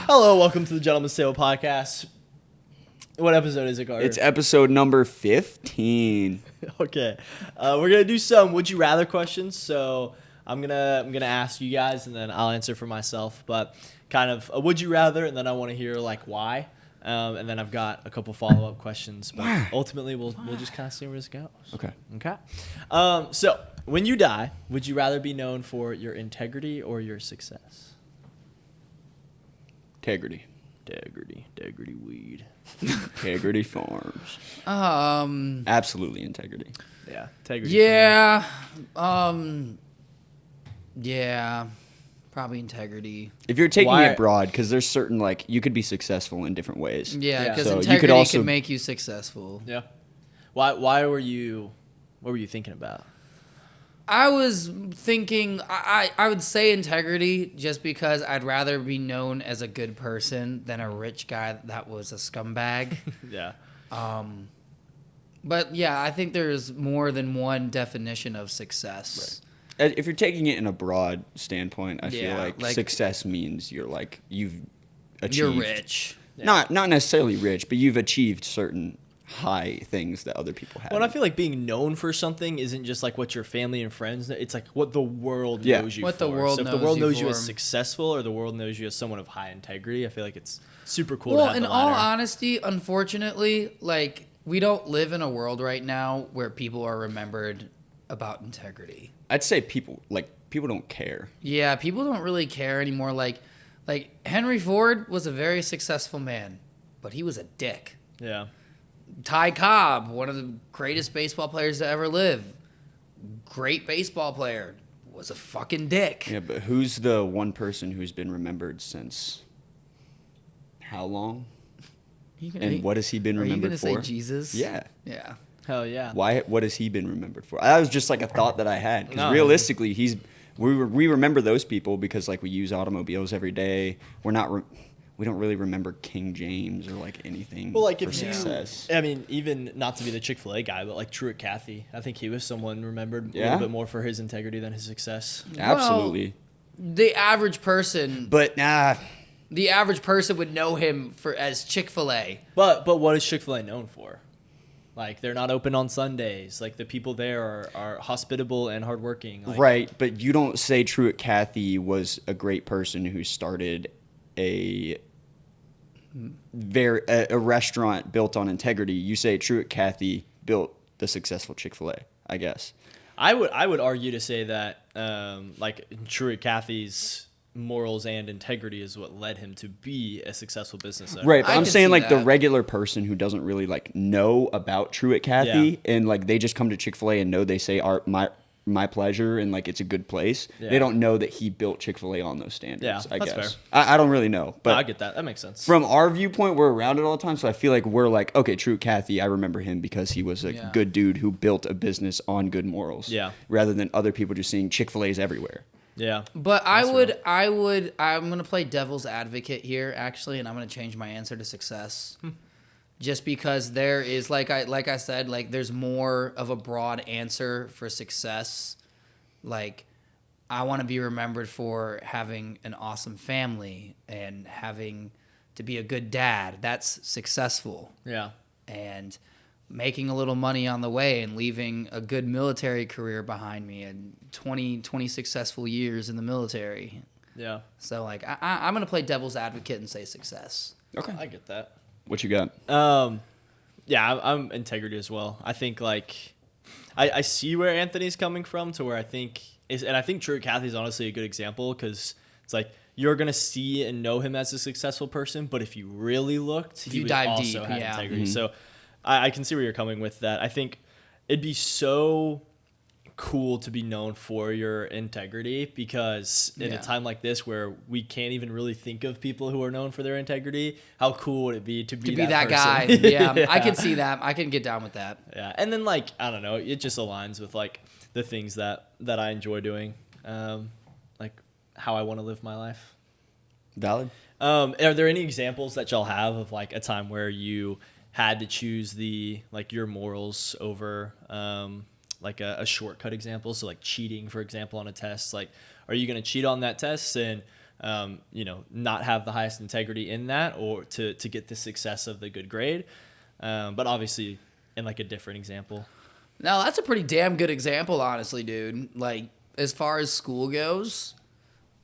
Hello, welcome to the Gentleman's Table podcast. What episode is it, Carter? It's episode number 15. Okay, we're gonna do some would you rather questions. So I'm gonna ask you guys, and then I'll answer for myself. But kind of a would you rather, and then I want to hear like why. And then I've got a couple follow up questions. But ultimately, we'll just kind of see where this goes. Okay. So when you die, would you rather be known for your integrity or your success? Integrity weed. Integrity farms. Absolutely integrity. Yeah, integrity. Yeah. Yeah. Probably integrity. If you're taking it broad, because there's certain, like, you could be successful in different ways. Yeah, because So integrity can make you successful. Yeah. Why were you? What were you thinking about? I was thinking I would say integrity just because I'd rather be known as a good person than a rich guy that was a scumbag. Yeah. But yeah, I think there's more than one definition of success. Right. If you're taking it in a broad standpoint, I feel Yeah, like success means you've achieved. You're rich. Yeah. Not necessarily rich, but you've achieved certain high things that other people have. Well, and I feel like being known for something isn't just like what your family and friends know. It's like what the world knows you for. What the world so if knows the world you knows you for. as successful or the world knows you as someone of high integrity, I feel like it's super cool Well, to have in the all latter. honesty, unfortunately, like we don't live in a world right now where people are remembered about integrity. I'd say people don't care. Yeah, people don't really care anymore. Like Henry Ford was a very successful man, but he was a dick. Yeah. Ty Cobb, one of the greatest baseball players to ever live, great baseball player, was a fucking dick. Yeah, but who's the one person who's been remembered since how long? And what has he been remembered for? Are you gonna say Jesus? Yeah. Yeah. Hell yeah. What has he been remembered for? That was just like a thought that I had. Because No. realistically, we remember those people because like we use automobiles every day. We don't really remember King James or like anything. Well, like for if success. I mean, even not to be the Chick-fil-A guy, but like Truett Cathy, I think he was someone remembered a Yeah? little bit more for his integrity than his success. Absolutely. The average person The average person would know him as Chick-fil-A. But what is Chick-fil-A known for? Like, they're not open on Sundays. Like, the people there are hospitable and hardworking. Like, right, but you don't say Truett Cathy was a great person who started a restaurant built on integrity. You say Truett Cathy built the successful Chick-fil-A, I guess. I would argue to say that like Truett Cathy's morals and integrity is what led him to be a successful business owner. Right, but I I'm can saying see like the that. regular person who doesn't really like know about Truett Cathy and like they just come to Chick-fil-A and know they say my pleasure and like it's a good place. Yeah. They don't know that he built Chick-fil-A on those standards. Yeah, I that's guess. fair. I don't really know, but No, I get that. That makes sense. from our viewpoint, we're around it all the time, so I feel like we're like, okay, Truett Cathy, I remember him because he was a good dude who built a business on good morals. Yeah. Rather than other people just seeing Chick-fil-A's everywhere. Yeah. But I'm going to play devil's advocate here, actually, and I'm going to change my answer to success. Just because there is, like I said, like there's more of a broad answer for success. Like, I want to be remembered for having an awesome family and having to be a good dad. That's successful. Yeah. And making a little money on the way and leaving a good military career behind me and 20 successful years in the military. Yeah. So, like, I'm going to play devil's advocate and say success. Okay. I get that. What you got? Yeah, I'm integrity as well. I think like I see where Anthony's coming from to where I think and I think Truett Cathy is honestly a good example because it's like you're gonna see and know him as a successful person, but if you really looked, he you would dive also deep, have yeah. integrity. So I can see where you're coming with that. I think it'd be so cool to be known for your integrity because in a time like this where we can't even really think of people who are known for their integrity, how cool would it be to be that person? guy. Yeah, I can see that. I can get down with that. Yeah, and then like I don't know, it just aligns with like the things that I enjoy doing, like how I want to live my life. Valid. Are there any examples that y'all have of like a time where you had to choose your morals over like a shortcut example? So like cheating, for example, on a test. Like, are you going to cheat on that test and not have the highest integrity in that, or to get the success of the good grade. But obviously, in like a different example. No, that's a pretty damn good example, honestly, dude. Like, as far as school goes,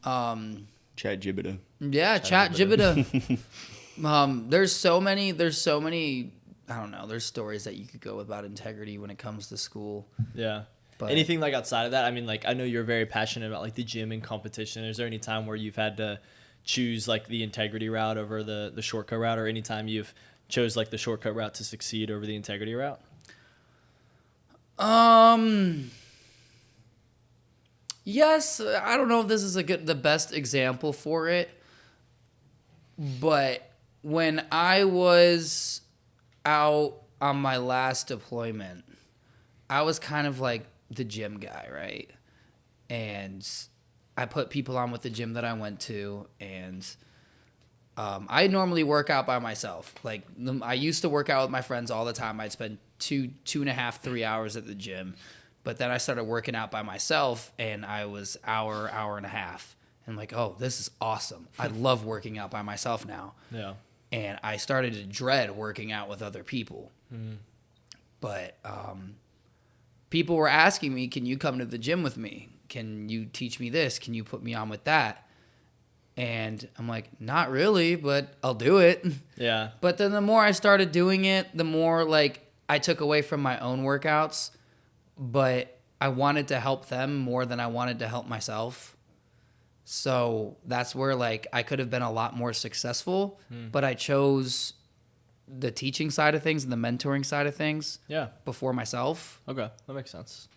Chat Jibita. yeah, chat Jibita. There's so many, I don't know, there's stories that you could go about integrity when it comes to school. Yeah. But anything like outside of that? I mean, like, I know you're very passionate about like the gym and competition. Is there any time where you've had to choose like the integrity route over the shortcut route, or any time you've chose like the shortcut route to succeed over the integrity route? Yes, I don't know if this is the best example for it, but when I was out on my last deployment, I was kind of like the gym guy, right? And I put people on with the gym that I went to, and I normally work out by myself. Like, I used to work out with my friends all the time. I'd spend 2.5, 3 hours at the gym. But then I started working out by myself, and I was hour and a half. And I'm like, oh, this is awesome. I love working out by myself now. Yeah. And I started to dread working out with other people. But people were asking me, can you come to the gym with me? Can you teach me this? Can you put me on with that? And I'm like, not really, but I'll do it. Yeah. But then the more I started doing it, the more like I took away from my own workouts. But I wanted to help them more than I wanted to help myself. So that's where like I could have been a lot more successful, but I chose the teaching side of things and the mentoring side of things before myself. Okay, that makes sense.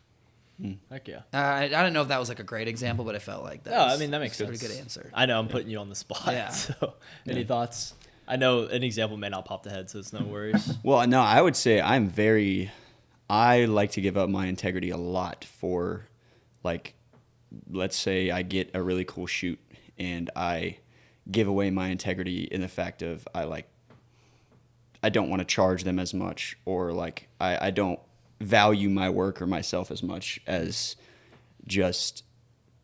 Heck yeah. I don't know if that was like a great example, but it felt like that. No, I mean, that makes sense. A pretty good answer. I know I'm putting you on the spot. Yeah. So, any thoughts? I know an example may not pop the head, so it's no worries. Well, no, I would say I like to give up my integrity a lot for, like, let's say I get a really cool shoot and I give away my integrity in the fact of I don't want to charge them as much, or like I don't value my work or myself as much as just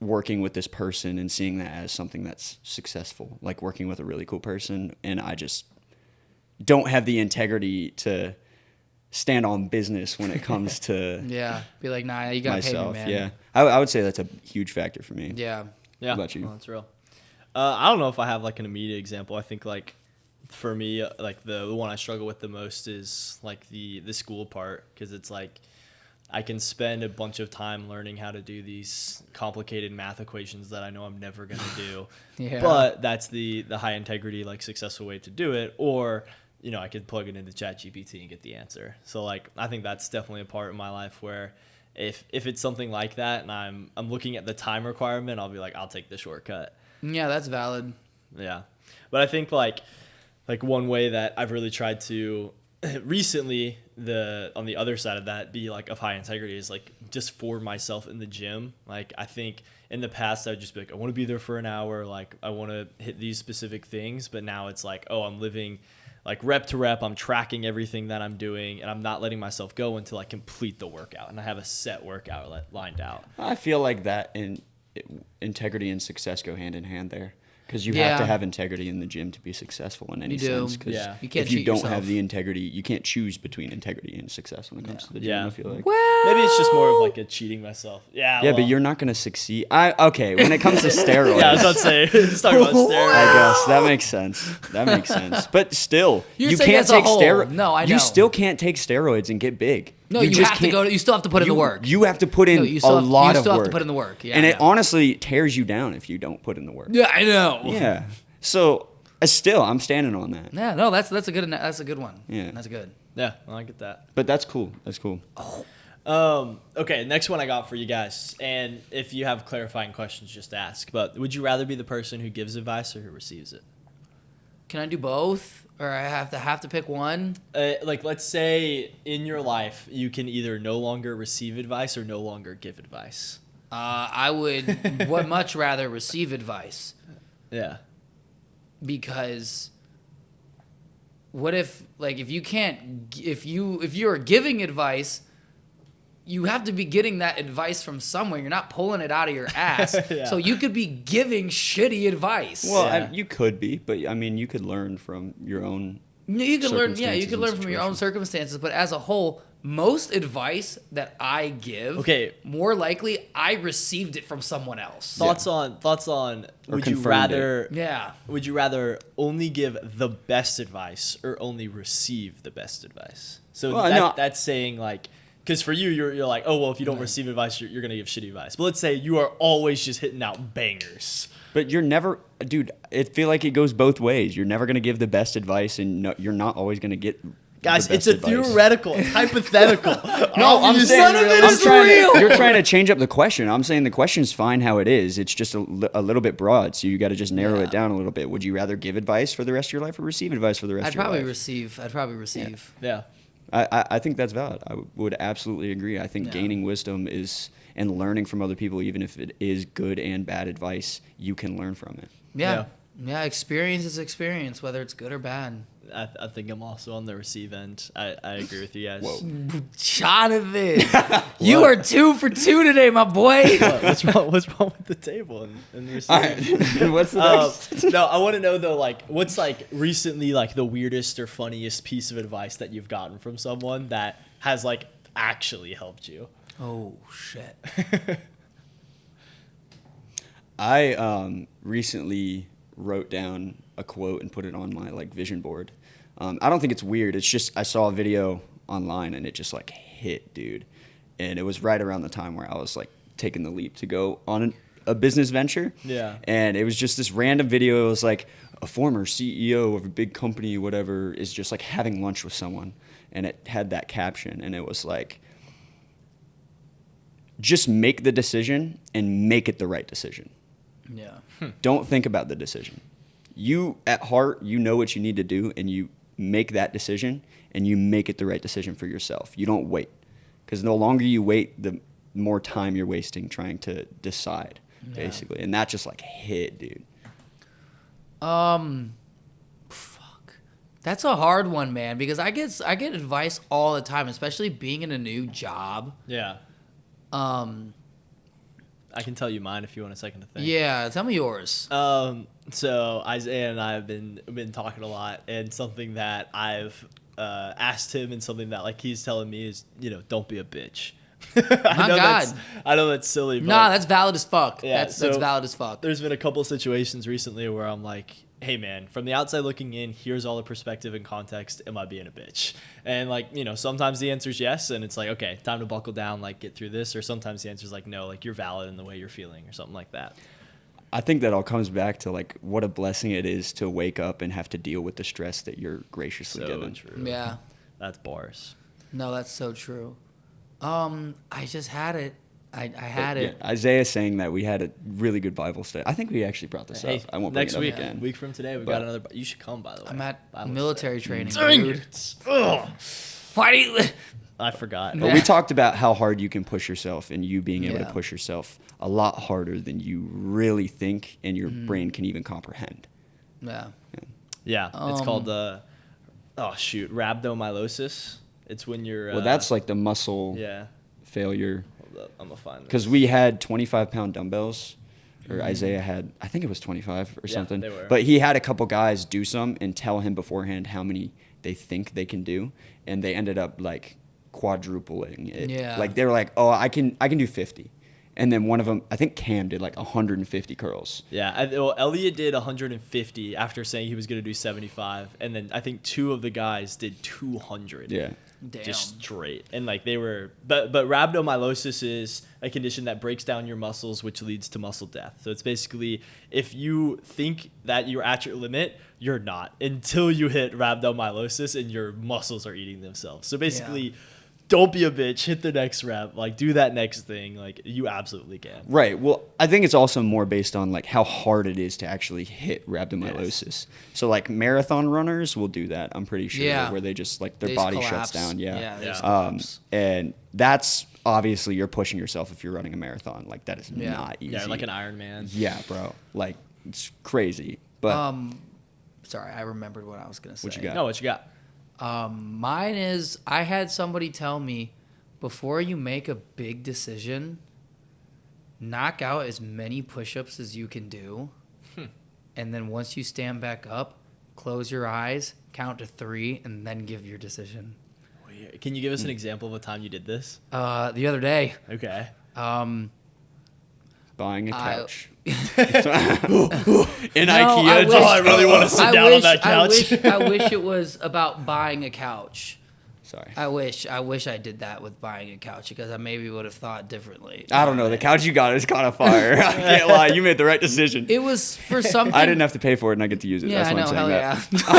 working with this person and seeing that as something that's successful, like working with a really cool person, and I just don't have the integrity to stand on business when it comes to be like, nah, you gotta myself. pay me, man. I would say that's a huge factor for me. Yeah. What about you? Well, that's real. I don't know if I have like an immediate example. I think like for me, like the one I struggle with the most is like the school part, because it's like I can spend a bunch of time learning how to do these complicated math equations that I know I'm never gonna do. But that's the high integrity, like successful way to do it. Or I could plug it into ChatGPT and get the answer. So like I think that's definitely a part of my life where if it's something like that and I'm looking at the time requirement, I'll be like, I'll take the shortcut. Yeah, that's valid. Yeah. But I think like one way that I've really tried to recently, on the other side of that, be like of high integrity is like just for myself in the gym. Like I think in the past I'd just be like, I want to be there for an hour, like I want to hit these specific things, but now it's like, oh, I'm living like rep to rep, I'm tracking everything that I'm doing, and I'm not letting myself go until I complete the workout and I have a set workout lined out. I feel like that and integrity and success go hand in hand there. Because you have to have integrity in the gym to be successful in any sense. Because you can't if you cheat don't yourself. have the integrity, you can't choose between integrity and success when it comes to the gym. Yeah. I feel like. Maybe it's just more of like a cheating myself. Yeah, But you're not going to succeed. Okay, when it comes to steroids. I was about to say, let's talk about steroids. I guess that makes sense. But still, You're you saying can't as a take whole. steroids. No, I know. You still can't take steroids and get big. No, you just have to can't- you still have to put in the work. You have to put in you a still lot of work. You still have to put in the work. Yeah, and I it know. honestly tears you down if you don't put in the work. Yeah, I know. Yeah. So still, I'm standing on that. Yeah, no, that's a good one. Yeah. That's good. Yeah, well, I get that. But that's cool. Okay, next one I got for you guys, and if you have clarifying questions, just ask. But would you rather be the person who gives advice or who receives it? Can I do both, or I have to pick one? Like, let's say in your life you can either no longer receive advice or no longer give advice. I would much rather receive advice, Yeah. because what if, like, if you are giving advice, you have to be getting that advice from somewhere. You're not pulling it out of your ass. Yeah. So you could be giving shitty advice. Well, Yeah. you could be, but I mean, you could learn from your own. You could learn, yeah, you circumstances could and learn from your own situations. circumstances, but as a whole, most advice that I give, Okay. more likely I received it from someone else. Thoughts on Or would you confirmed rather Yeah. would you rather only give the best advice or only receive the best advice? So Well, no. that's saying like, because for you, you're like, oh well, if you don't receive advice, you're gonna give shitty advice. But let's say you are always just hitting out bangers. But you're never, dude. I feel like it goes both ways. You're never gonna give the best advice, and no, you're not always gonna get. Guys, the it's best a advice. theoretical, it's hypothetical. No, I'm saying None of it I'm is trying real. You're trying to change up the question. I'm saying the question's fine how it is. It's just a little bit broad, so you got to just narrow Yeah. it down a little bit. Would you rather give advice for the rest of your life or receive advice for the rest I'd of your probably life? receive. I'd probably receive. Yeah. I think that's valid. I would absolutely agree. I think Yeah. gaining wisdom is and learning from other people, even if it is good and bad advice, you can learn from it. Yeah. Yeah, experience is experience, whether it's good or bad. I think I'm also on the receive end. I agree with you guys. Whoa. Jonathan, you are 2 for 2 today, my boy. What's wrong with the table and the receive All end? right. What's the next? No, I want to know though, like, what's like recently like the weirdest or funniest piece of advice that you've gotten from someone that has like actually helped you? Oh shit. I recently wrote down a quote and put it on my like vision board. I don't think it's weird. It's just I saw a video online and it just like hit, dude. And it was right around the time where I was like taking the leap to go on a business venture. Yeah. And it was just this random video. It was like a former CEO of a big company, whatever, is just like having lunch with someone. And it had that caption. And it was like, just make the decision and make it the right decision. Yeah. Don't think about the decision. You, at heart, you know what you need to do, and you make that decision, and you make it the right decision for yourself. You don't wait. Because the longer you wait, the more time you're wasting trying to decide, basically. And that just, like, hit, dude. Fuck. That's a hard one, man, because I get advice all the time, especially being in a new job. Yeah. I can tell you mine if you want a second to think. Yeah, tell me yours. So Isaiah and I have been talking a lot, and something that I've asked him, and something that like he's telling me is, don't be a bitch. I know that's silly, but Nah, that's valid as fuck. Yeah, That's so valid as fuck. there's been a couple of situations recently where I'm like, hey man, from the outside looking in, here's all the perspective and context. Am I being a bitch? And like, sometimes the answer is yes, and it's like, okay, time to buckle down, like get through this. Or sometimes the answer is like, no, like you're valid in the way you're feeling, or something like that. I think that all comes back to, like, what a blessing it is to wake up and have to deal with the stress that you're graciously So given. true. Yeah. That's bars. No, that's so true. I just had it. I had Yeah, it. Isaiah saying that we had a really good Bible study. I think we actually brought this Hey, up. I won't bring next it up week, again. week from today, we've But- got another. You should come, by the way. I'm at Bible military training, study. Dang dude. it! Ugh. Why do you? I forgot. But we talked about how hard you can push yourself, and you being able Yeah. to push yourself a lot harder than you really think and your Mm-hmm. brain can even comprehend. Yeah. Yeah, it's called rhabdomyolysis. It's when you're. Well, that's like the muscle Yeah. failure. Hold up, I'm gonna find this. Because we had 25-pound dumbbells, or Isaiah had, I think it was 25 or Yeah, something. they were. But he had a couple guys do some and tell him beforehand how many they think they can do, and they ended up like quadrupling it. Yeah. Like they were like, oh, I can do 50. And then one of them, I think Cam did like 150 curls. Yeah, Elliot did 150 after saying he was gonna do 75, and then I think two of the guys did 200. Yeah. Damn. Just straight, and like they were, but rhabdomyolysis is a condition that breaks down your muscles, which leads to muscle death. So it's basically if you think that you're at your limit, you're not until you hit rhabdomyolysis and your muscles are eating themselves. So basically, don't be a bitch. Hit the next rep. Like do that next thing. Like you absolutely can. Right. Well, I think it's also more based on like how hard it is to actually hit rhabdomyolysis. Yes. So like marathon runners will do that. I'm pretty sure Yeah. where they just like their They just body collapse. shuts down. Yeah. Yeah. They just Yeah. collapse. And that's obviously you're pushing yourself if you're running a marathon. Like that is Yeah. not easy. Yeah, like an Iron Man. Yeah, bro. Like it's crazy. But Sorry, I remembered what I was gonna say. What you got? No, what you got? Mine is I had somebody tell me before you make a big decision, knock out as many push-ups as you can do. And then once you stand back up, close your eyes, count to 3, and then give your decision. Can you give us an example of a time you did this? The other day, Okay. Buying a couch. In No, IKEA. I really want to sit down on that couch. I wish it was about buying a couch. Sorry. I wish I did that with buying a couch because I maybe would have thought differently. I don't know. The couch you got is kind of fire. I can't lie. You made the right decision. It was for something. I didn't have to pay for it, and I get to use it. Yeah, That's I why know. I'm saying Hell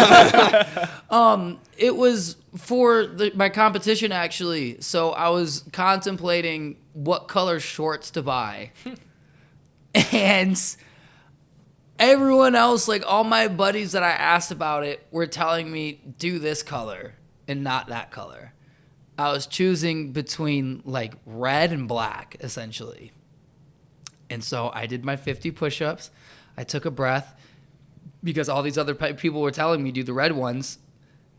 that. yeah. It was for my competition actually. So I was contemplating what color shorts to buy, and everyone else, like all my buddies that I asked about it, were telling me do this color and not that color. I was choosing between like red and black essentially. And so I did my 50 push-ups. I took a breath because all these other people were telling me do the red ones.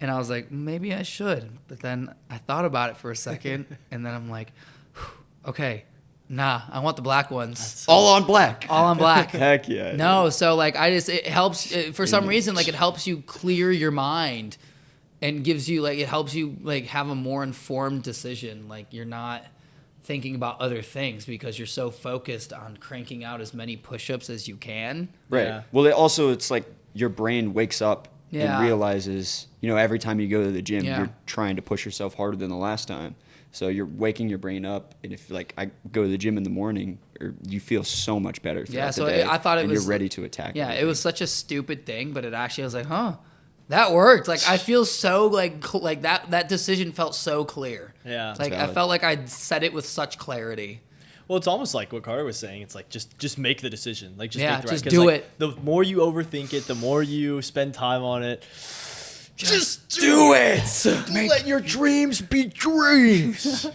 And I was like, maybe I should. But then I thought about it for a second. And then I'm like, okay, nah, I want the black ones. All on black. All on black. Heck yeah. No, so like it helps for some reason, like it helps you clear your mind and gives you like, it helps you like have a more informed decision. Like you're not thinking about other things because you're so focused on cranking out as many push-ups as you can. Right. Yeah. Well, it's like your brain wakes up Yeah. and realizes, every time you go to the gym, Yeah. you're trying to push yourself harder than the last time. So you're waking your brain up, and if like I go to the gym in the morning, you feel so much better throughout so the day. I thought it and was you're ready to attack. Yeah, it everything. was such a stupid thing, but it actually I was like, huh, that worked. Like I feel so like that decision felt so clear. Yeah. Like I valid. felt like I said it with such clarity. Well, it's almost like what Carter was saying. It's like just make the decision. Like Yeah, make the just 'cause, do like, it. The more you overthink it, the more you spend time on it. Just do it. Let your dreams be dreams.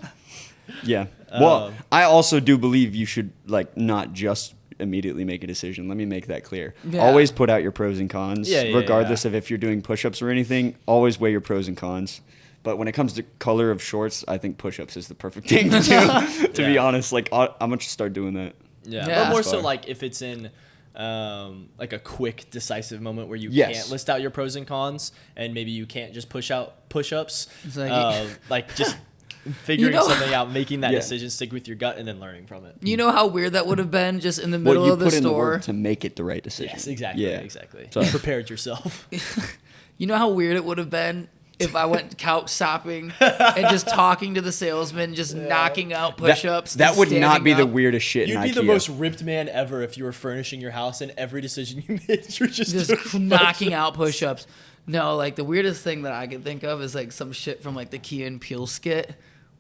Yeah. Well, I also do believe you should like not just immediately make a decision. Let me make that clear. Yeah. Always put out your pros and cons, Yeah, regardless of if you're doing push-ups or anything. Always weigh your pros and cons. But when it comes to color of shorts, I think push-ups is the perfect thing to do. To be honest, like I'm gonna start doing that. Yeah, Yeah. but more so Far. like if it's in like a quick, decisive moment where you Yes. can't list out your pros and cons, and maybe you can't just push out push-ups, It's like- like just figuring know- something out, making that Yeah. decision, stick with your gut, and then learning from it. You know how weird that would have been just in the middle Well, you of the put in the store. work to make it the right decision. Yes, exactly. Yeah. Exactly. So- You prepared yourself. You know how weird it would have been if I went couch shopping and just talking to the salesman, just knocking out push-ups. That and would not standing be the up. weirdest shit You'd in be IKEA. the most ripped man ever if you were furnishing your house, and every decision you made, you're just doing knocking out push-ups. No, like the weirdest thing that I can think of is like some shit from like the Key and Peele skit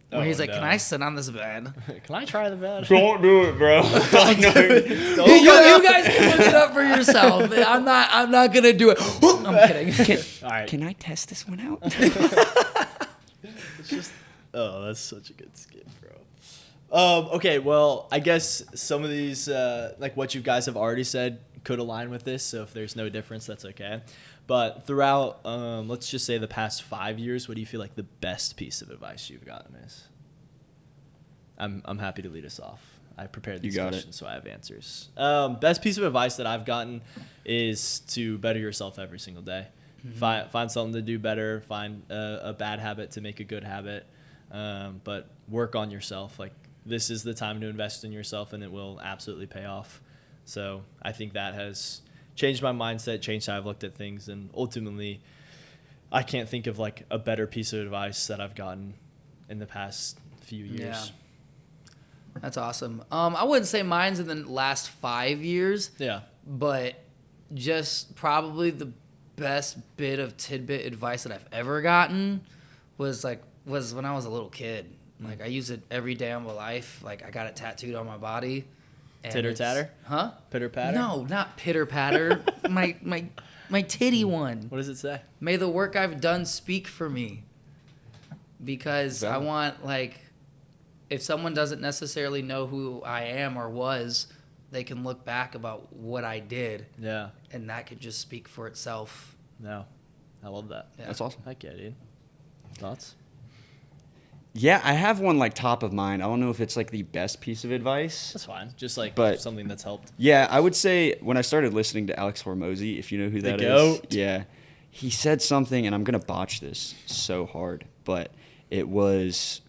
where Oh, he's like, no. "Can I sit on this bed?" Can I try the bed? Don't do it, bro. You guys can look it up for yourself. I'm not gonna do it. I'm kidding. All right. Can I test this one out? It's just, oh, that's such a good skit, bro. Okay, well, I guess some of these, like what you guys have already said, could align with this. So if there's no difference, that's okay. But throughout, let's just say the past 5 years, what do you feel like the best piece of advice you've gotten is? I'm happy to lead us off. I prepared these You got it. questions, so I have answers. Best piece of advice that I've gotten is to better yourself every single day. Find something to do better. Find a bad habit to make a good habit. But work on yourself. Like this is the time to invest in yourself, and it will absolutely pay off. So I think that has changed my mindset, changed how I've looked at things, and ultimately, I can't think of like a better piece of advice that I've gotten in the past few years. Yeah. That's awesome. I wouldn't say mine's in the last 5 years, Yeah. but just probably the best bit of tidbit advice that I've ever gotten was when I was a little kid. Like I use it every day of my life. Like I got it tattooed on my body. and Titter it's- tatter? Huh? Pitter patter? No, not pitter patter. my titty one. What does it say? May the work I've done speak for me. Because I Valid. want, like, if someone doesn't necessarily know who I am or was, they can look back about what I did, Yeah. and that could just speak for itself. No. I love that. Yeah. That's awesome. Heck yeah, dude. Thoughts? Yeah, I have one like top of mind. I don't know if it's like the best piece of advice. That's fine. Just like But- something that's helped. Yeah, I would say when I started listening to Alex Hormozy, if you know who The that is. GOAT. Yeah. He said something, and I'm going to botch this so hard, but it was,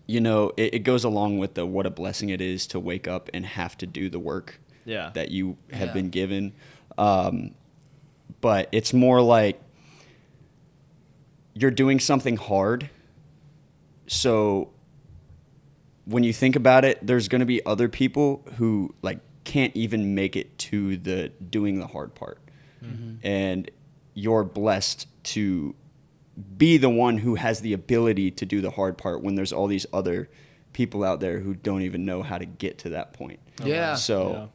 it goes along with the what a blessing it is to wake up and have to do the work Yeah. that you have Yeah. been given. But it's more like you're doing something hard. So when you think about it, there's going to be other people who like can't even make it to the doing the hard part. Mm-hmm. And you're blessed to be the one who has the ability to do the hard part when there's all these other people out there who don't even know how to get to that point. Yeah. So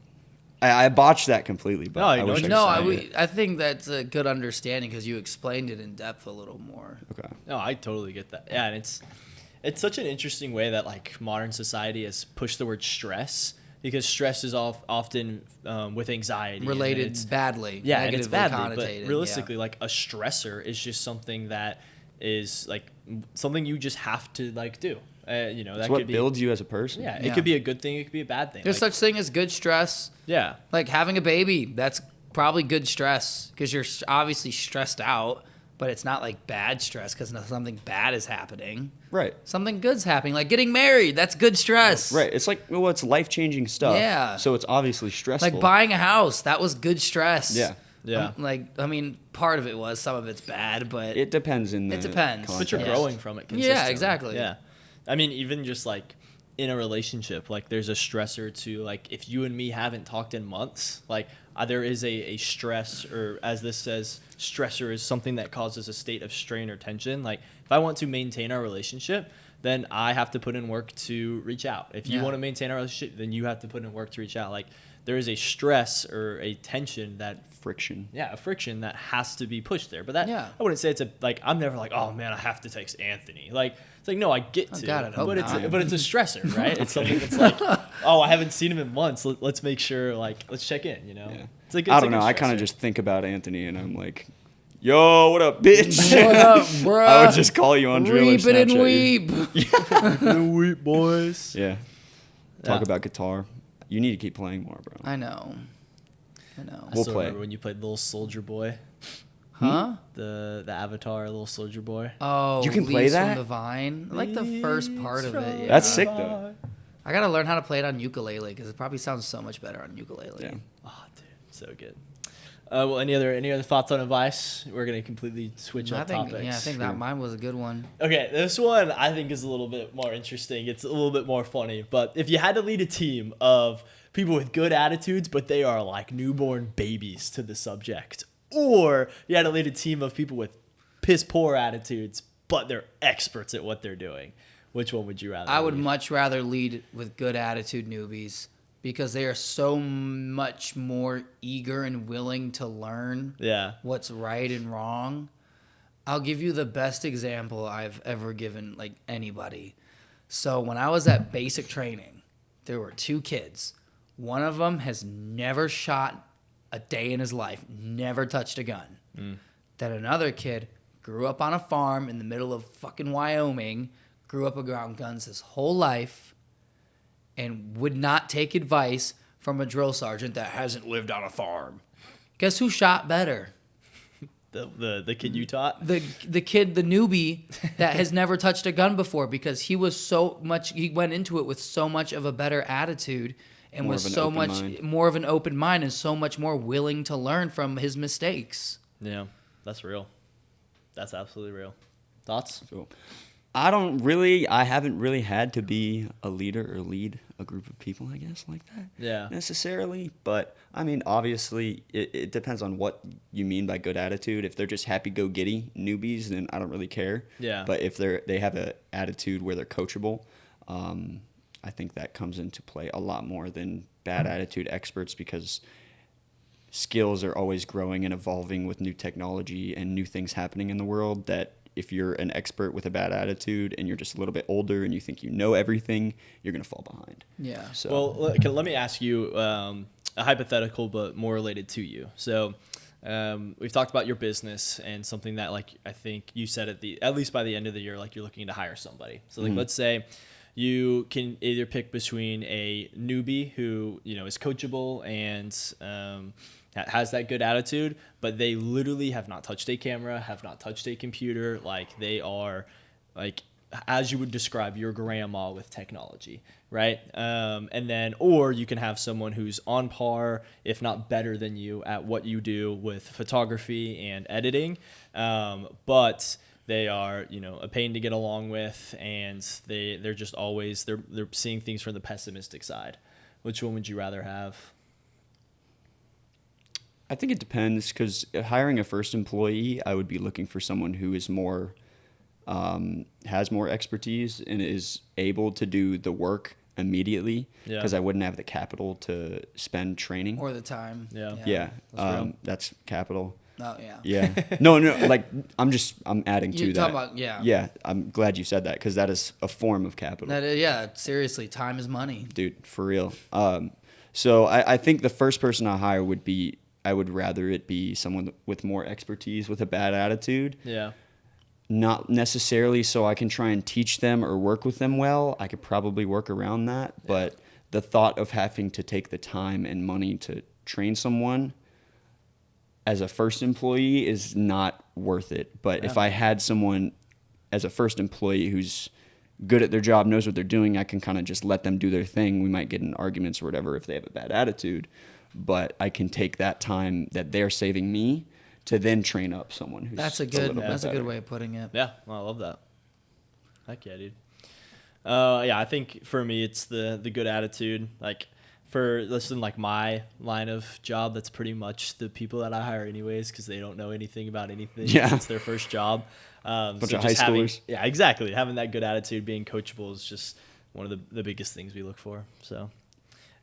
I botched that completely, but No, I you know wish what I you're could saying. say it. I think that's a good understanding because you explained it in depth a little more. Okay. No, I totally get that. Yeah, and it's such an interesting way that like modern society has pushed the word stress because stress is often with anxiety and Related it's- badly. Yeah, and it's negatively badly, connotated. but realistically, like a stressor is just something that is like something you just have to like do. That It's what could be builds you as a person. Yeah, it Yeah. could be a good thing. It could be a bad thing. There's like, such thing as good stress. yeah, Like having a baby, that's probably good stress because you're obviously stressed out, but it's not like bad stress because something bad is happening. Right. Something good's happening, like getting married. That's good stress. Right. It's like, well, it's life-changing stuff. Yeah. So it's obviously stressful. Like buying a house, that was good stress. Yeah. yeah. Part of it was, some of it's bad, but It depends in the It depends. But you're Context. growing from it. Yeah, Consistently. exactly. Yeah, I mean, even just like in a relationship, like there's a stressor to like if you and me haven't talked in months, like there is a stress, or as this says, stressor is something that causes a state of strain or tension. Like if I want to maintain our relationship, then I have to put in work to reach out. If you Yeah. want to maintain our relationship, then you have to put in work to reach out. Like there is a stress or a tension that friction. yeah, a friction that has to be pushed there. But that Yeah. I wouldn't say it's I'm never like, oh man, I have to text Anthony. Like it's like no, I get to, God, I'd hope but not. it's a stressor, right? It's something that's like, oh, I haven't seen him in months. Let's make sure, let's check in. Yeah. It's like I it's don't like know. a I kind of stressor. just think about Anthony and I'm like, yo, what up, bitch? what up, bro? I would just call you on drill or Reap it and Snapchat you. weep. the wheat boys. Yeah. Talk Yeah. about guitar. You need to keep playing more, bro. I know. I We'll still play. remember when you played Little Soldier Boy, Huh? the Avatar Little Soldier Boy. Oh, You can play Leaves that? From the Vine. I like the first part of it. Yeah. That's sick, though. I gotta learn how to play it on ukulele because it probably sounds so much better on ukulele. Yeah. Oh, dude, so good. Well, any other thoughts on advice? We're gonna completely switch I up think, topics. yeah, I think Sure. that mine was a good one. Okay, this one I think is a little bit more interesting. It's a little bit more funny. But if you had to lead a team of people with good attitudes, but they are like newborn babies to the subject, or you had to lead a team of people with piss poor attitudes, but they're experts at what they're doing, which one would you rather? I would lead? much rather lead with good attitude newbies because they are so much more eager and willing to learn Yeah. what's right and wrong. I'll give you the best example I've ever given like anybody. So when I was at basic training, there were two kids. One of them has never shot a day in his life, never touched a gun. Then another kid grew up on a farm in the middle of fucking Wyoming, grew up around guns his whole life, and would not take advice from a drill sergeant that hasn't lived on a farm. Guess who shot better? The kid you taught? The kid, the newbie that has never touched a gun before because he went into it with so much of a better attitude and More was of an so open much mind. more of an open mind and so much more willing to learn from his mistakes. Yeah, that's real. That's absolutely real. Thoughts? So I haven't really had to be a leader or lead a group of people, I guess, like that. Yeah. Necessarily. But, I mean, obviously, it depends on what you mean by good attitude. If they're just happy-go-giddy newbies, then I don't really care. Yeah. But if they have an attitude where they're coachable, I think that comes into play a lot more than bad attitude experts because skills are always growing and evolving with new technology and new things happening in the world that if you're an expert with a bad attitude and you're just a little bit older and you think you know everything, you're going to fall behind. Yeah. So Well, let me ask you a hypothetical, but more related to you. So, we've talked about your business and something that like I think you said at least by the end of the year, like you're looking to hire somebody. So like let's say you can either pick between a newbie who is coachable and has that good attitude, but they literally have not touched a camera, have not touched a computer, like they are like as you would describe your grandma with technology, right? And then, or you can have someone who's on par, if not better than you at what you do with photography and editing, but they are, a pain to get along with, and they're just always they're seeing things from the pessimistic side. Which one would you rather have? I think it depends, because hiring a first employee, I would be looking for someone who is more has more expertise and is able to do the work immediately, because I wouldn't have the capital to spend training or the time. Yeah. That's capital. Oh yeah. Yeah. No, like I'm adding to You're that. talking about, Yeah, I'm glad you said that, because that is a form of capital. Seriously, time is money. Dude, for real. So I think the first person I hire I would rather it be someone with more expertise with a bad attitude. Yeah. Not necessarily so I can try and teach them or work with them well. I could probably work around that. Yeah. But the thought of having to take the time and money to train someone as a first employee is not worth it. But if I had someone as a first employee who's good at their job, knows what they're doing, I can kind of just let them do their thing. We might get in arguments or whatever if they have a bad attitude. But I can take that time that they're saving me to then train up someone who's that's a good way of putting it. Yeah, well, I love that. Heck yeah, dude. I think for me it's the good attitude. Like like my line of job, that's pretty much the people that I hire anyways, because they don't know anything about anything. Yeah, it's their first job. Bunch of high schoolers. Yeah, exactly. Having that good attitude, being coachable is just one of the biggest things we look for. So.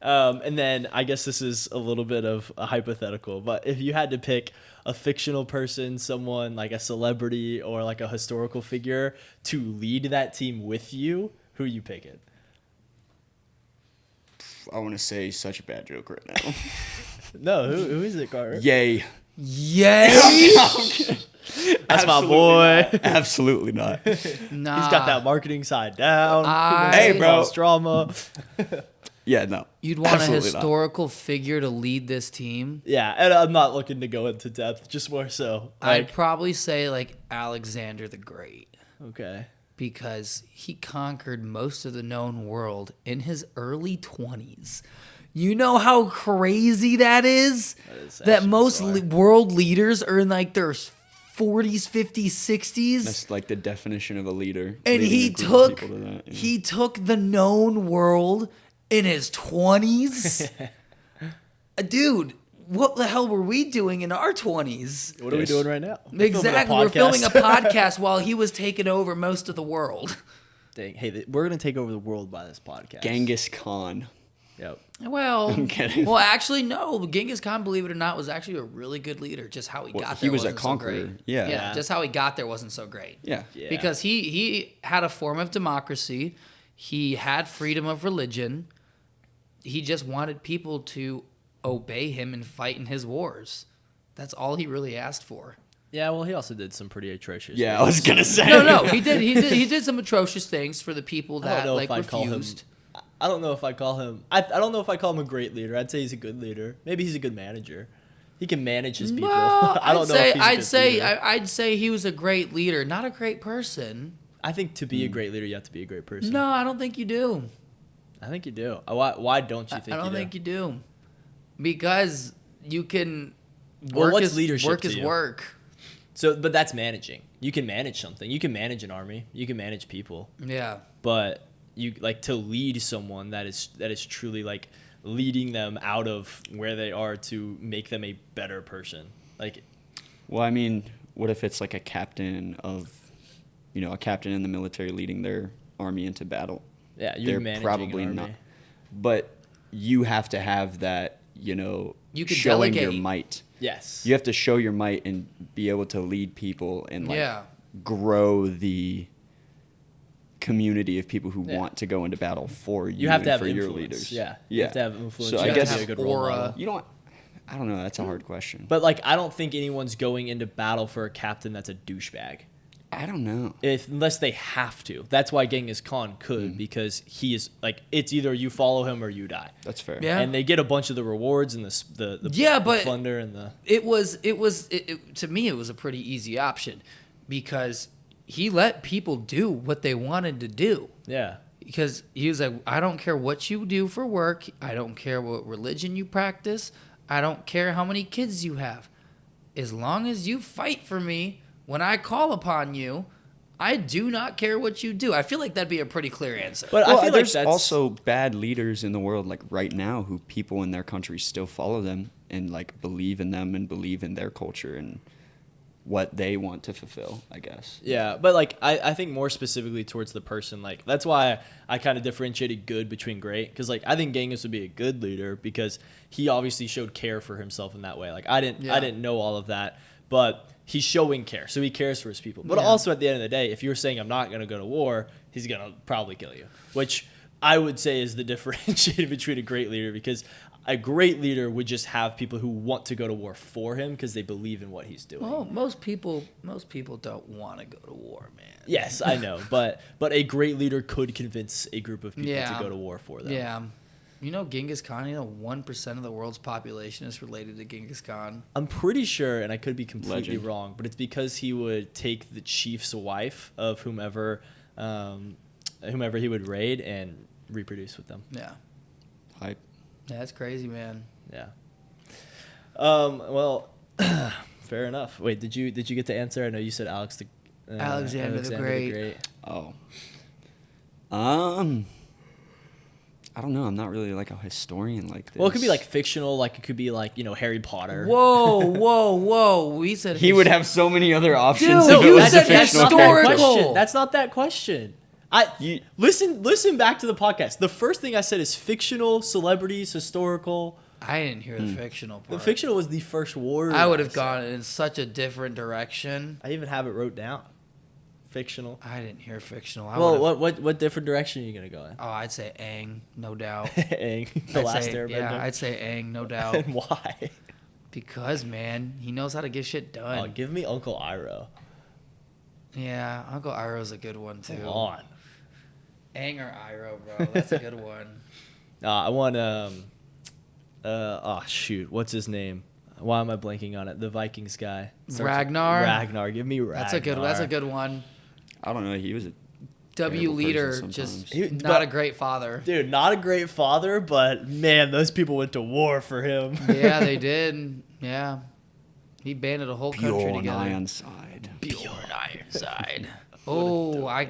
And then I guess this is a little bit of a hypothetical, but if you had to pick a fictional person, someone like a celebrity or like a historical figure to lead that team with you, who are you picking? I want to say such a bad joke right now. No, who is it, Carter? Yay. That's my boy. Not. Absolutely not. Nah. He's got that marketing side down. Hey, bro. Drama. Yeah, no. You'd want a Absolutely historical figure to lead this team? Yeah, and I'm not looking to go into depth, just more so. I'd probably say like Alexander the Great. Okay. Because he conquered most of the known world in his early 20s. You know how crazy that is? That most world leaders are in like their 40s, 50s, 60s. That's like the definition of a leader. And he took the known world in his 20s. Dude, what the hell were we doing in our 20s? What are we doing right now? Exactly. We're filming a podcast while he was taking over most of the world. Dang. Hey, we're going to take over the world by this podcast. Genghis Khan. Yep. Well, I'm kidding. Well, actually, no. Genghis Khan, believe it or not, was actually a really good leader. Just how he got there wasn't so great. He was a conqueror. Yeah. Just how he got there wasn't so great. Yeah. Because he had a form of democracy. He had freedom of religion. He just wanted people to obey him and fight in his wars. That's all he really asked for. Yeah, well, he also did some pretty atrocious things. I was gonna say. No, he did some atrocious things for the people that refused. I don't know if I call him. I don't know if I call him a great leader. I'd say he's a good leader. Maybe he's a good manager. He can manage his people. Well, I'd say he was a great leader, not a great person. I think to be a great leader, you have to be a great person. No, I don't think you do. I think you do. Why don't you think you do? I don't think you do. Because you can work his work. So, but that's managing. You can manage something. You can manage an army. You can manage people. Yeah. But you like to lead someone that is truly like leading them out of where they are to make them a better person. Like, well, I mean, what if it's like a captain in the military leading their army into battle? Yeah, you're managing probably an army. Not. But you have to have that, you can showing delegate. Your might. Yes. You have to show your might and be able to lead people and grow the community of people who want to go into battle for you. You have to have for influence. your leaders. Yeah. You have to have influence. So you I guess have to be a good role model. You don't. I don't know. That's a hard question. But like, I don't think anyone's going into battle for a captain that's a douchebag. I don't know. Unless they have to. That's why Genghis Khan could, because he is like, it's either you follow him or you die. That's fair. Yeah. And they get a bunch of the rewards and the but plunder and the. To me, it was a pretty easy option because he let people do what they wanted to do. Yeah. Because he was like, I don't care what you do for work. I don't care what religion you practice. I don't care how many kids you have. As long as you fight for me when I call upon you, I do not care what you do. I feel like that'd be a pretty clear answer. But Well, I feel like there's that's also bad leaders in the world, like right now, who people in their country still follow them and like believe in them and believe in their culture and what they want to fulfill, I guess. Yeah, but like I think more specifically towards the person, like that's why I kind of differentiated good between great, because like I think Genghis would be a good leader because he obviously showed care for himself in that way. Like I didn't know all of that, but he's showing care, so he cares for his people. But also at the end of the day, if you're saying I'm not going to go to war, he's going to probably kill you, which I would say is the differentiator between a great leader, because a great leader would just have people who want to go to war for him because they believe in what he's doing. Well, most people don't want to go to war, man. Yes, I know, but a great leader could convince a group of people to go to war for them. Yeah. You know Genghis Khan, 1% of the world's population is related to Genghis Khan. I'm pretty sure, and I could be completely Legend. wrong, but it's because he would take the chief's wife of whomever he would raid and reproduce with them. Yeah. Hype. Yeah, that's crazy, man. Yeah. Well, fair enough. Wait, did you get the answer? I know you said Alexander the Great. Oh. I don't know. I'm not really like a historian like this. Well, it could be like fictional, like it could be like, Harry Potter. Whoa. We said He would have so many other options Dude, if it you was said a fictional historical. character. Question. That's not that question. Listen back to the podcast. The first thing I said is fictional, celebrities, historical. I didn't hear the fictional part. The fictional was the first word. I would have gone in such a different direction. I even have it wrote down. Fictional. I didn't hear fictional. What different direction are you gonna go in? Oh, I'd say Aang, no doubt. Aang, the last Airbender. Yeah, I'd say Aang, no doubt. And why? Because, man, he knows how to get shit done. Oh, give me Uncle Iroh. Yeah, Uncle Iroh's a good one, too. Come on. Aang or Iroh, bro. That's a good one. I want what's his name? Why am I blanking on it? The Vikings guy. Ragnar. Give me Ragnar. That's a good one. I don't know. He was a W terrible leader, person just sometimes. not a great father. Dude, not a great father, but man, those people went to war for him. Yeah, they did. Yeah. He banded a whole country Bjorn together. Ironside. Bjorn Ironside. Oh, God,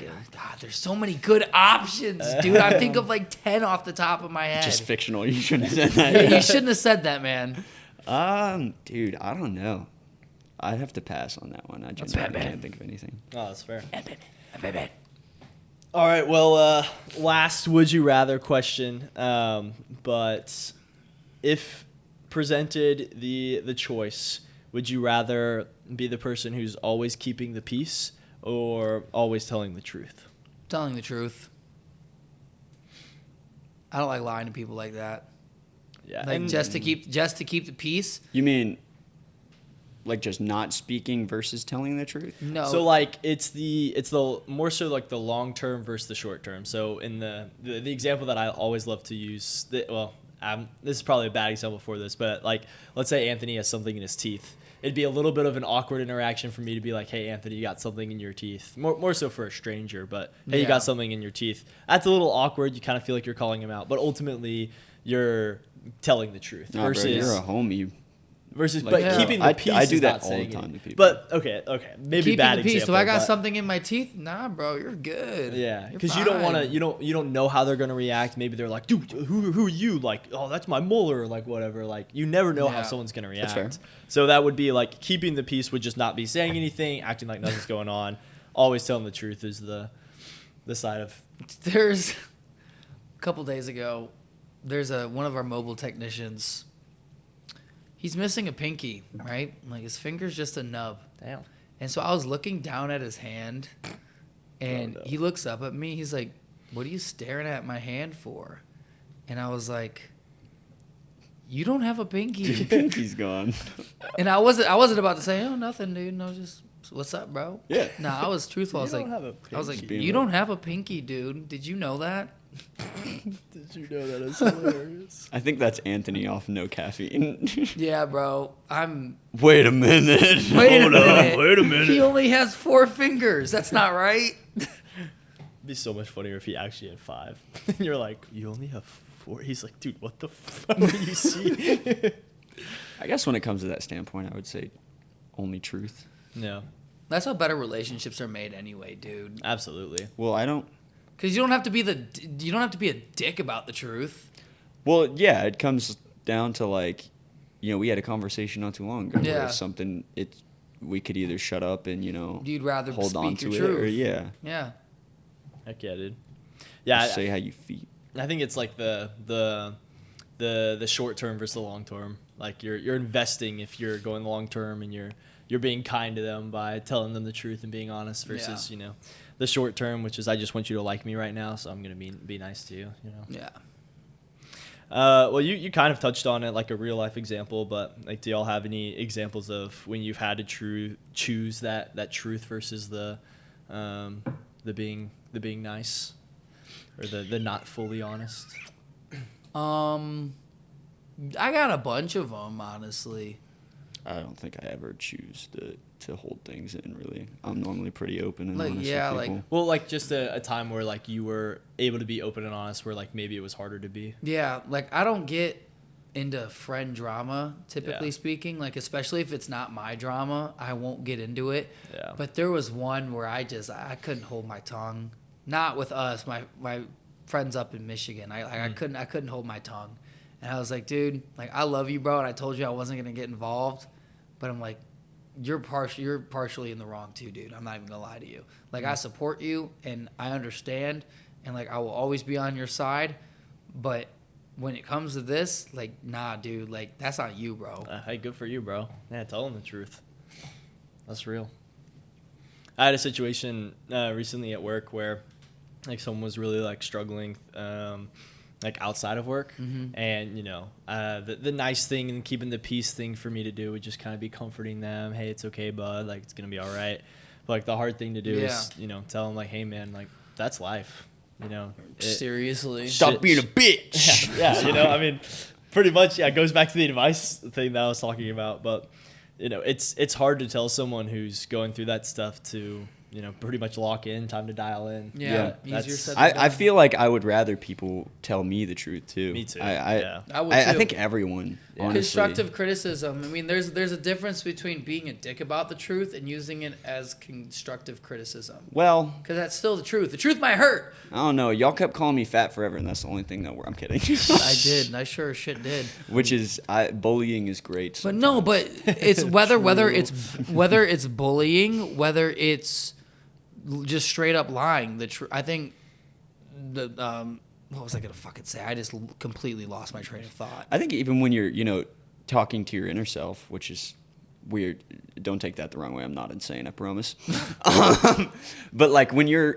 there's so many good options, dude. I think of like 10 off the top of my head. Just fictional. You shouldn't have said that. Yeah, you shouldn't have said that, man. Dude, I don't know. I'd have to pass on that one. I just can't think of anything. Oh, that's fair. All right, well, last would you rather question, but if presented the choice, would you rather be the person who's always keeping the peace or always telling the truth? Telling the truth. I don't like lying to people like that. Yeah, Like just to keep the peace. You mean like just not speaking versus telling the truth? No. So like it's the more so like the long term versus the short term. So in the example that I always love to use, this is probably a bad example for this, but like let's say Anthony has something in his teeth. It'd be a little bit of an awkward interaction for me to be like, hey, Anthony, you got something in your teeth. More so for a stranger, but hey, you got something in your teeth. That's a little awkward. You kind of feel like you're calling him out, but ultimately you're telling the truth. No, versus bro, you're a homie. Versus, Like, but keeping the peace I do is that not all saying the time it. to people. But okay, maybe keeping bad the peace. example. Do I got but- something in my teeth? Nah, bro, you're good. Yeah, You're because you don't want to, fine. you don't know how they're gonna react. Maybe they're like, dude, who are you? Like, oh, that's my molar, or like whatever. Like, you never know how Yeah. someone's gonna react. That's fair. So that would be like keeping the peace would just not be saying anything, acting like nothing's going on. Always telling the truth is the side of. There's a couple days ago, there's one of our mobile technicians. He's missing a pinky, right? Like his finger's just a nub. Damn. And so I was looking down at his hand, and he looks up at me. He's like, "What are you staring at my hand for?" And I was like, you don't have a pinky. Your pinky's gone. And I wasn't about to say, oh, nothing, dude. No, just, what's up, bro? Yeah. No, I was truthful. I was like, Being you real. don't have a pinky, dude. Did you know that? Did you know that is hilarious? I think that's Anthony off no caffeine. Yeah, bro. Wait a minute. Wait Hold a on. minute. Wait a minute. He only has 4 fingers. That's not right. It'd be so much funnier if he actually had 5. And you're like, you only have 4? He's like, dude, what the fuck do you see? I guess when it comes to that standpoint, I would say only truth. Yeah, That's how better relationships are made anyway, dude. absolutely. Well, I don't. Because you don't have to be a dick about the truth. Well, yeah, it comes down to like, we had a conversation not too long ago Yeah. where something we could either shut up and You'd rather hold on speak to your it, truth. or yeah, Heck yeah, dude. Yeah, just say how you feel. I think it's like the short term versus the long term. Like you're investing if you're going long term and you're being kind to them by telling them the truth and being honest versus the short term, which is I just want you to like me right now, so I'm gonna be nice to you. Yeah. Well, you kind of touched on it like a real life example, but like, do y'all have any examples of when you've had to choose that truth versus the being nice or the not fully honest? I got a bunch of them, honestly. I don't think I ever choose to hold things in, really. I'm normally pretty open and Like, honest yeah, with like- people. Well, like just a time where like you were able to be open and honest, where like maybe it was harder to be. Yeah, like I don't get into friend drama, typically Yeah. speaking. Like especially if it's not my drama, I won't get into it. Yeah. But there was one where I couldn't hold my tongue. Not with us, my friends up in Michigan. I couldn't hold my tongue. And I was like, dude, like I love you, bro, and I told you I wasn't gonna get involved. But I'm like, you're partially in the wrong too, dude. I'm not even gonna lie to you. Like I support you and I understand and like I will always be on your side. But when it comes to this, like, nah, dude, like that's not you, bro. Hey, good for you, bro. Yeah, tell them the truth. That's real. I had a situation recently at work where like someone was really like struggling like outside of work, and the nice thing and keeping the peace thing for me to do would just kind of be comforting them. Hey, it's okay, bud, like it's gonna be all right. But like the hard thing to do is tell them like, hey man, like that's life, Seriously. Stop being a bitch. yeah, I mean, pretty much, it goes back to the advice thing that I was talking about. But it's hard to tell someone who's going through that stuff to pretty much lock in, time to dial in. Yeah, But easier said than I done. feel like I would rather people tell me the truth too. Me too. I would I too. think everyone. Honestly. Constructive criticism. I mean, there's a difference between being a dick about the truth and using it as constructive criticism. Well, Because that's still the truth. The truth might hurt. I don't know. Y'all kept calling me fat forever, and that's the only thing that I'm kidding. I did. And I sure as shit did. Which is bullying is great. But no, but it's whether it's bullying, whether it's just straight up lying. I think what was I gonna fucking say? I just completely lost my train of thought. I think even when you're talking to your inner self, which is weird. Don't take that the wrong way. I'm not insane, I promise. But like when you're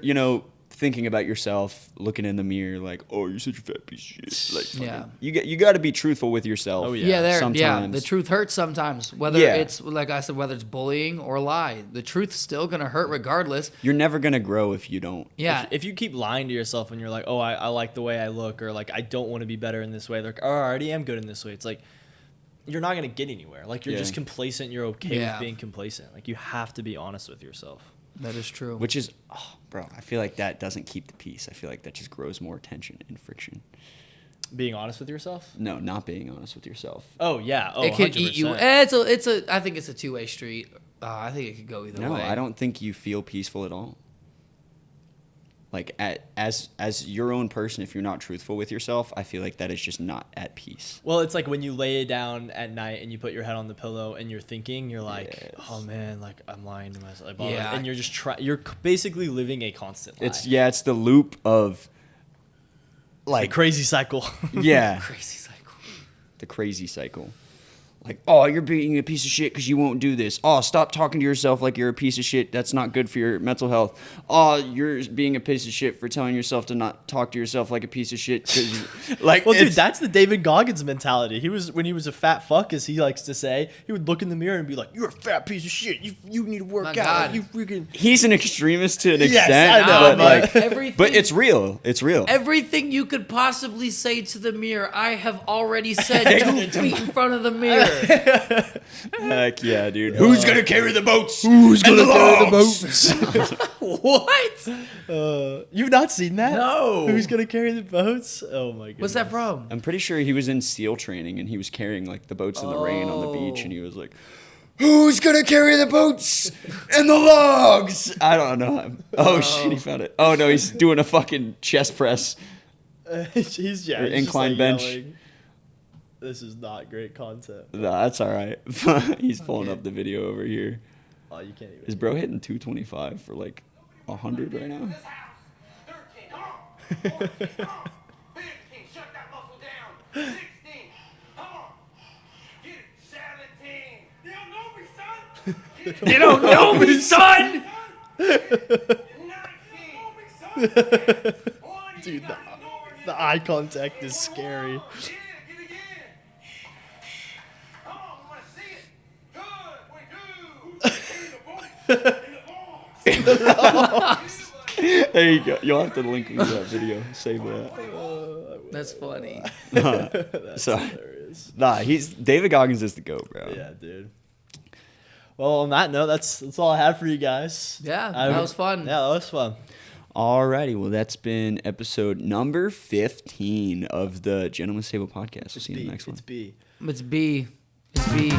thinking about yourself, looking in the mirror, like, oh, you're such a fat piece of shit. Like, fucking, you got to be truthful with yourself. Oh, yeah. Sometimes. The truth hurts sometimes. Whether it's like I said, whether it's bullying or lie, the truth's still gonna hurt regardless. You're never gonna grow if you don't. Yeah. If you keep lying to yourself and you're like, oh, I like the way I look, or like I don't want to be better in this way, like, oh, I already am good in this way. It's like you're not gonna get anywhere. Like you're just complacent. You're okay with being complacent. Like you have to be honest with yourself. That is true. Which is, bro, I feel like that doesn't keep the peace. I feel like that just grows more tension and friction. Being honest with yourself? No, not being honest with yourself. Oh yeah. Oh, it could 100%. eat you. I think it's a two-way street. I think it could go either way. No, I don't think you feel peaceful at all. Like as your own person, if you're not truthful with yourself, I feel like that is just not at peace. Well, it's like when you lay down at night and you put your head on the pillow and you're thinking, you're like, Yes. oh man, like I'm lying to myself. Yeah. And you're just you're basically living a constant lie. It's the loop of like like crazy cycle. yeah, Crazy cycle. the crazy cycle. Like, oh, you're being a piece of shit because you won't do this. Oh, stop talking to yourself like you're a piece of shit. That's not good for your mental health. Oh, you're being a piece of shit for telling yourself to not talk to yourself like a piece of shit. 'Cause like, Well, dude, that's the David Goggins mentality. When he was a fat fuck, as he likes to say, he would look in the mirror and be like, "You're a fat piece of shit. You need to work My out. God. You freaking." he's an extremist to an Yes, extent, I know, but but- like, Everything, but it's real. It's real. everything you could possibly say to the mirror, I have already said 2 feet in front of the mirror. Heck yeah, dude. Who's gonna carry the boats? Who's And gonna the carry the logs? What? You've not seen that? No. Who's gonna carry the boats? Oh my god. What's that from? I'm pretty sure he was in SEAL training and he was carrying like the boats in the rain on the beach, and he was like, "Who's gonna carry the boats and the logs?" I don't know. Oh shit, he found it. Oh no, he's doing a fucking chest press. he's Or just, incline like, bench. yelling. This is not great content. Nah, that's all right. He's pulling up the video over here. Oh, you can't even. Is bro hitting 225 for like 100 right now? 13, come on. 14, come on. 15, shut that muscle down. 16, come on. Get it. 17. You don't know me, son. Get it. You don't know me, son! 19. 20. Dude, the eye contact is scary. Yeah, get it again. Come on, we want to see it. Good. 22. In the box. There you go. You'll have to link me to that video. Save that. That's funny. So, Hilarious. nah, David Goggins is the GOAT, bro. Yeah, dude. Well, on that note, that's all I had for you guys. Yeah, that was fun. Yeah, that was fun. Alrighty, well, that's been episode number 15 of the Gentleman's Table podcast. We'll see you in the next one. It's B. It's B. It's B.